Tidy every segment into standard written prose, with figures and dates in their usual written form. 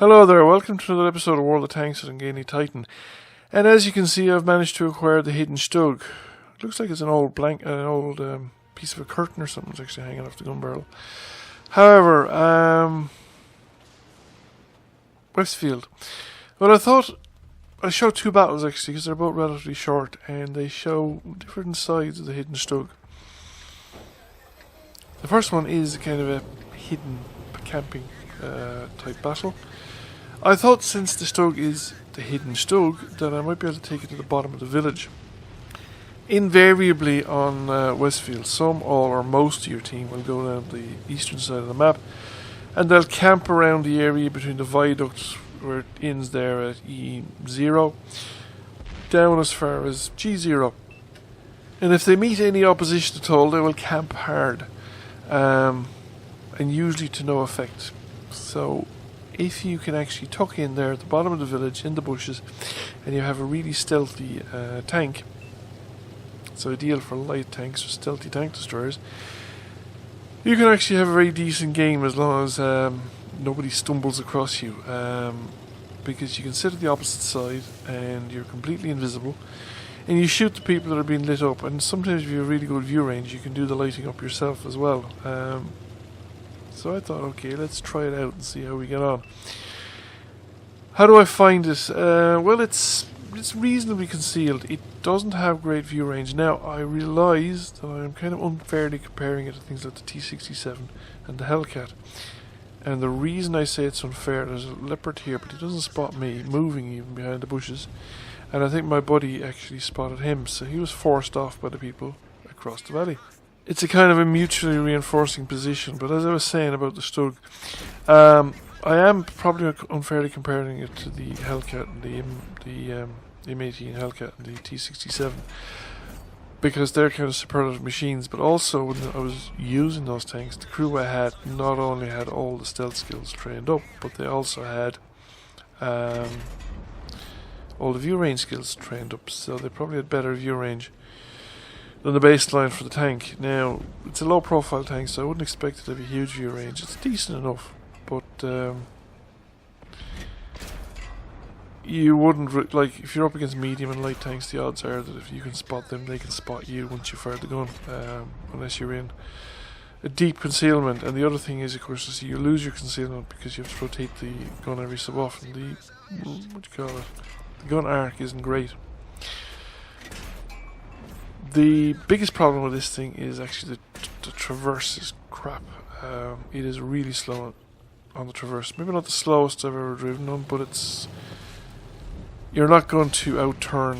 Hello there, welcome to another episode of World of Tanks with Ungainly Titan. And as you can see, I've managed to acquire the Hidden Stug. It looks like it's an old piece of a curtain or something that's actually hanging off the gun barrel. However, Westfield. Well, I thought I'd show two battles actually, because they're both relatively short, and they show different sides of the Hidden Stug. The first one is kind of a hidden camping type battle. I thought since the Stug is the Hidden Stug, that I might be able to take it to the bottom of the village. Invariably on Westfield, some, all, or most of your team will go down the eastern side of the map, and they'll camp around the area between the viaducts where it ends there at E0, down as far as G0. And if they meet any opposition at all, they will camp hard, and usually to no effect. So if you can actually tuck in there at the bottom of the village in the bushes, and you have a really stealthy tank, it's ideal for light tanks or stealthy tank destroyers, you can actually have a very decent game as long as nobody stumbles across you, because you can sit at the opposite side and you're completely invisible, and you shoot the people that are being lit up, and sometimes if you have really good view range you can do the lighting up yourself as well. So I thought, okay, let's try it out and see how we get on. How do I find it? Well, it's reasonably concealed. It doesn't have great view range. Now, I realise that I'm kind of unfairly comparing it to things like the T67 and the Hellcat. And the reason I say it's unfair, there's a leopard here, but he doesn't spot me moving even behind the bushes. And I think my buddy actually spotted him, so he was forced off by the people across the valley. It's a kind of a mutually reinforcing position, but as I was saying about the Stug, I am probably unfairly comparing it to the Hellcat and the M18 Hellcat and the T67, because they're kind of superlative machines, but also when I was using those tanks, the crew I had not only had all the stealth skills trained up, but they also had all the view range skills trained up, so they probably had better view range than the baseline for the tank. Now, it's a low profile tank, so I wouldn't expect it to have a huge view range. It's decent enough, but you wouldn't, like, if you're up against medium and light tanks, the odds are that if you can spot them, they can spot you once you fire the gun, unless you're in a deep concealment. And the other thing is, of course, is you lose your concealment because you have to rotate the gun every so often. The gun arc isn't great. The biggest problem with this thing is actually the traverse is crap. It is really slow on the traverse. Maybe not the slowest I've ever driven on, but you're not going to outturn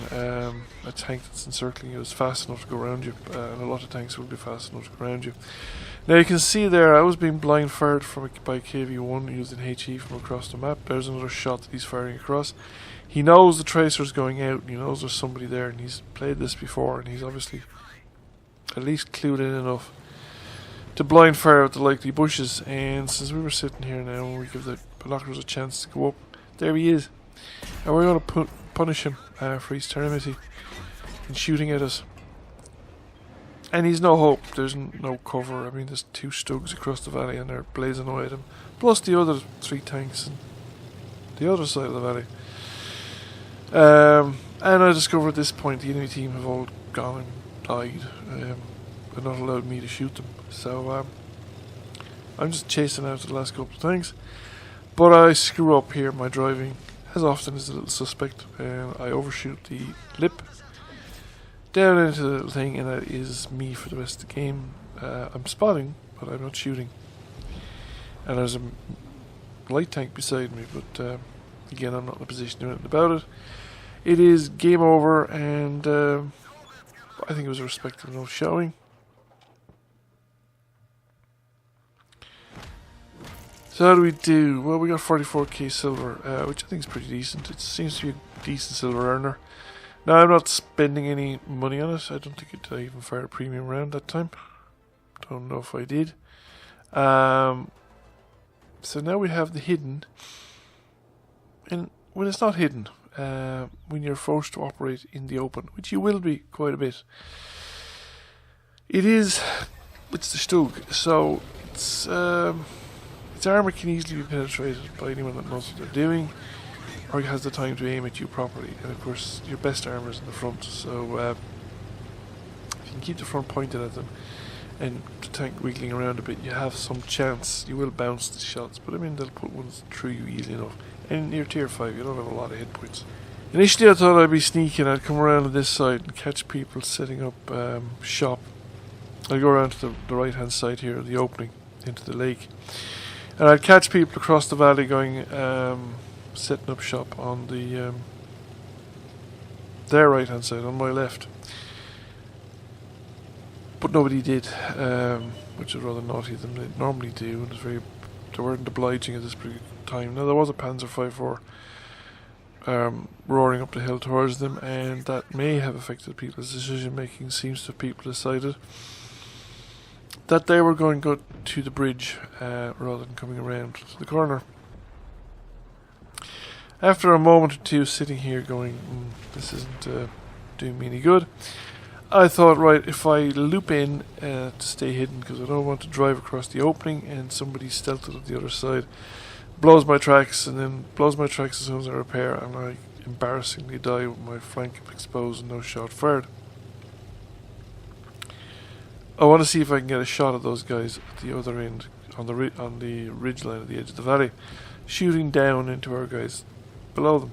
a tank that's encircling you. It's fast enough to go around you, and a lot of tanks will be fast enough to go around you. Now you can see there I was being blind fired by KV-1 using HE from across the map. There's another shot that he's firing across. He knows the tracer's going out, and he knows there's somebody there, and he's played this before, and he's obviously at least clued in enough to blind fire at the likely bushes. And since we were sitting here now, and we give the binoculars a chance to go up, there he is. And we're going to punish him for his temerity and shooting at us. And he's no hope. There's no cover. I mean, there's two Stugs across the valley, and they're blazing away at him, plus the other three tanks on the other side of the valley. And I discovered at this point the enemy team have all gone and died, and not allowed me to shoot them. So I'm just chasing out the last couple of tanks. But I screw up here. My driving, as often, is a little suspect, and I overshoot the lip down into the little thing, and that is me for the rest of the game. I'm spotting, but I'm not shooting. And there's a light tank beside me, but again, I'm not in a position to do anything about it. It is game over, and I think it was a respectable enough showing. So how do we do? Well, we got 44k silver, which I think is pretty decent. It seems to be a decent silver earner. Now, I'm not spending any money on it. I don't think I even fired a premium round that time. Don't know if I did. So now we have the hidden. And when it's not hidden, when you're forced to operate in the open, which you will be quite a bit, it's the Stug. So it's Its armour can easily be penetrated by anyone that knows what they're doing, or has the time to aim at you properly. And of course, your best armour is in the front, so if you can keep the front pointed at them and the tank wiggling around a bit, you have some chance. You will bounce the shots, but I mean, they'll put ones through you easily enough. And you're tier 5, you don't have a lot of hit points. Initially I thought I'd be sneaking, I'd come around to this side and catch people setting up shop. I'd go around to the right hand side here, the opening into the lake. And I'd catch people across the valley going, setting up shop on the their right hand side, on my left. But nobody did, which is rather naughty of them. They normally do, and they weren't obliging at this time. Now there was a Panzer 5-4 roaring up the hill towards them, and that may have affected people's decision making. Seems to have people decided that they were going to go to the bridge rather than coming around to the corner. After a moment or two sitting here going, this isn't doing me any good, I thought, right, if I loop in to stay hidden, because I don't want to drive across the opening and somebody stealthed at the other side, blows my tracks, and then blows my tracks as soon as I repair, and I embarrassingly die with my flank exposed and no shot fired. I want to see if I can get a shot of those guys at the other end, on the ridge line at the edge of the valley, shooting down into our guys below them.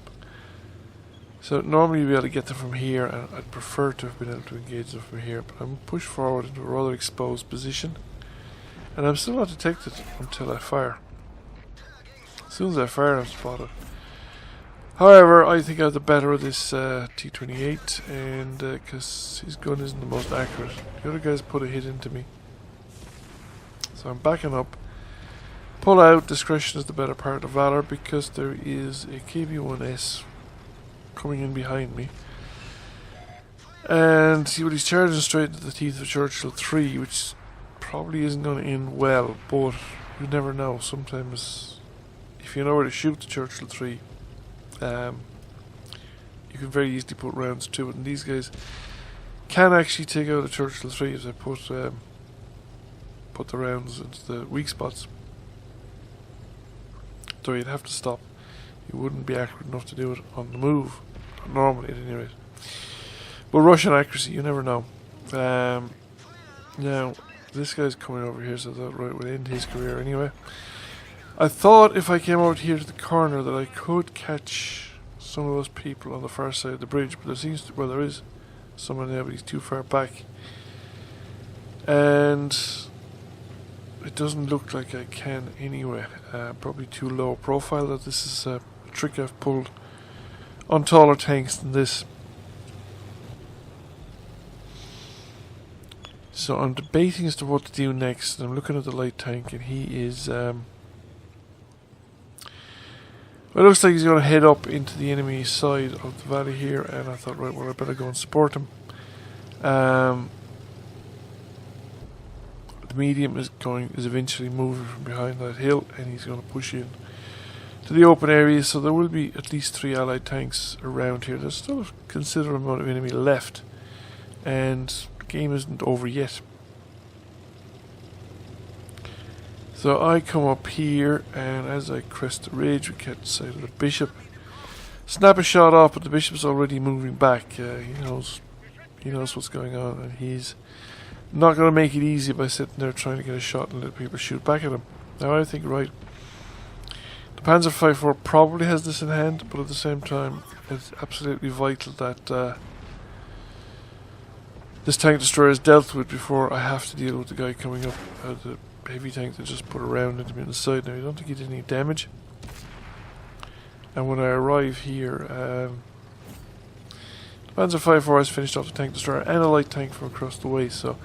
So normally you'd be able to get them from here, and I'd prefer to have been able to engage them from here, but I'm pushed forward into a rather exposed position, and I'm still not detected until I fire. As soon as I fire, I'm spotted. However, I think I have the better of this T-28, and because his gun isn't the most accurate. The other guys put a hit into me. So I'm backing up. Pull out. Discretion is the better part of valor, because there is a KV-1S coming in behind me. And see what he's charging straight into the teeth of Churchill 3, which probably isn't going to end well, but you never know. Sometimes, if you know where to shoot the Churchill 3, you can very easily put rounds to it, and these guys can actually take out a Churchill 3 if they put the rounds into the weak spots. So you'd have to stop. You wouldn't be accurate enough to do it on the move, normally at any rate. But Russian accuracy, you never know. Now, this guy's coming over here, so that right would end his career anyway. I thought if I came over here to the corner that I could catch some of those people on the far side of the bridge, but there seems to, well, there is someone there, but he's too far back. And it doesn't look like I can anyway. Probably too low profile. That this is a trick I've pulled on taller tanks than this. So I'm debating as to what to do next. I'm looking at the light tank, and he is well, it looks like he's going to head up into the enemy side of the valley here, and I thought, right, well, I better go and support him. The medium is eventually moving from behind that hill, and he's going to push in to the open areas, so there will be at least 3 allied tanks around here. There's still a considerable amount of enemy left, and the game isn't over yet. So I come up here, and as I crest the ridge, we catch sight of the bishop. Snap a shot off, but the bishop's already moving back. He knows what's going on, and he's not going to make it easy by sitting there trying to get a shot and let people shoot back at him. Now I think, right, the Panzer 5-4 probably has this in hand, but at the same time, it's absolutely vital that this tank destroyer is dealt with before I have to deal with the guy coming up out of the heavy tank that just put a round into me on the side. Now, I don't think he did any damage. And when I arrive here, the Panzer 5-4 has finished off the tank destroyer and a light tank from across the way, so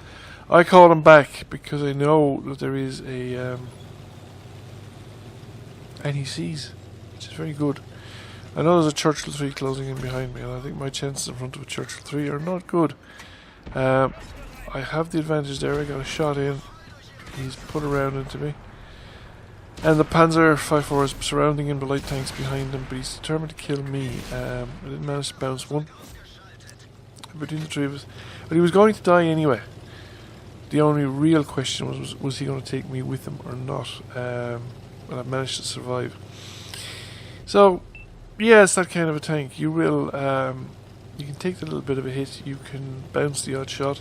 I call him back because I know that there is a NECs, which is very good. I know there's a Churchill 3 closing in behind me, and I think my chances in front of a Churchill 3 are not good. I have the advantage there. I got a shot in. He's put a round into me, and the Panzer 5-4 is surrounding him, the light tanks behind him, but he's determined to kill me. I didn't manage to bounce one between the 3 of us, but he was going to die anyway. The only real question was he going to take me with him or not? Well, I've managed to survive. So, yeah, it's that kind of a tank. You will, you can take a little bit of a hit. You can bounce the odd shot.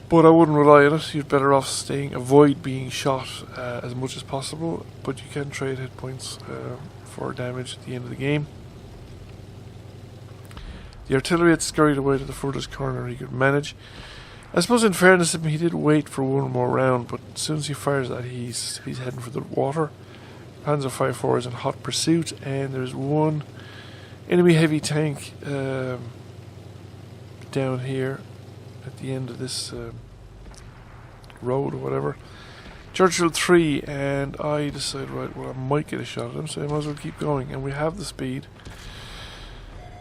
But I wouldn't rely on it. You're better off avoid being shot as much as possible. But you can trade hit points for damage at the end of the game. The artillery had scurried away to the furthest corner he could manage. I suppose in fairness to him, he did wait for one more round, but as soon as he fires that, he's heading for the water. Panzer 5-4 is in hot pursuit, and there's one enemy heavy tank down here at the end of this road or whatever. Churchill 3, and I decide, right, well, I might get a shot at him, so I might as well keep going, and we have the speed.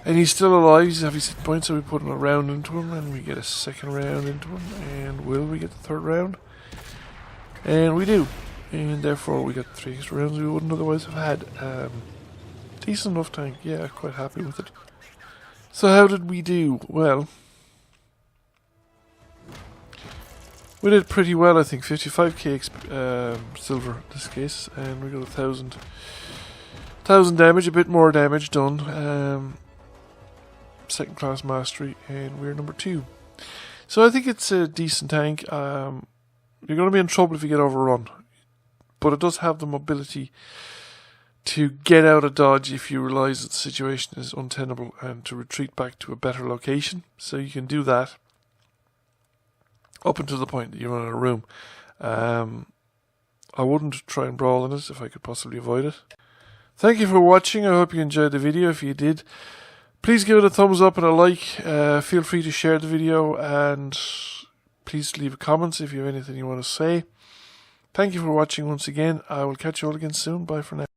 And he's still alive, he's heavy hit points, so we put a round into him, and we get a second round into him, and will we get the third round? And we do, and therefore we get 3 extra rounds we wouldn't otherwise have had. Decent enough tank, yeah, quite happy with it. So how did we do? Well, we did pretty well, I think. 55k silver in this case, and we got 1,000 damage, a bit more damage done. Second class mastery, and we're number 2. So I think it's a decent tank. You're going to be in trouble if you get overrun, but it does have the mobility to get out of dodge if you realise that the situation is untenable and to retreat back to a better location. So you can do that up until the point that you run out of room. I wouldn't try and brawl in it if I could possibly avoid it. Thank you for watching. I hope you enjoyed the video. If you did, please give it a thumbs up and a like. Feel free to share the video, and please leave comments if you have anything you want to say. Thank you for watching once again. I will catch you all again soon. Bye for now.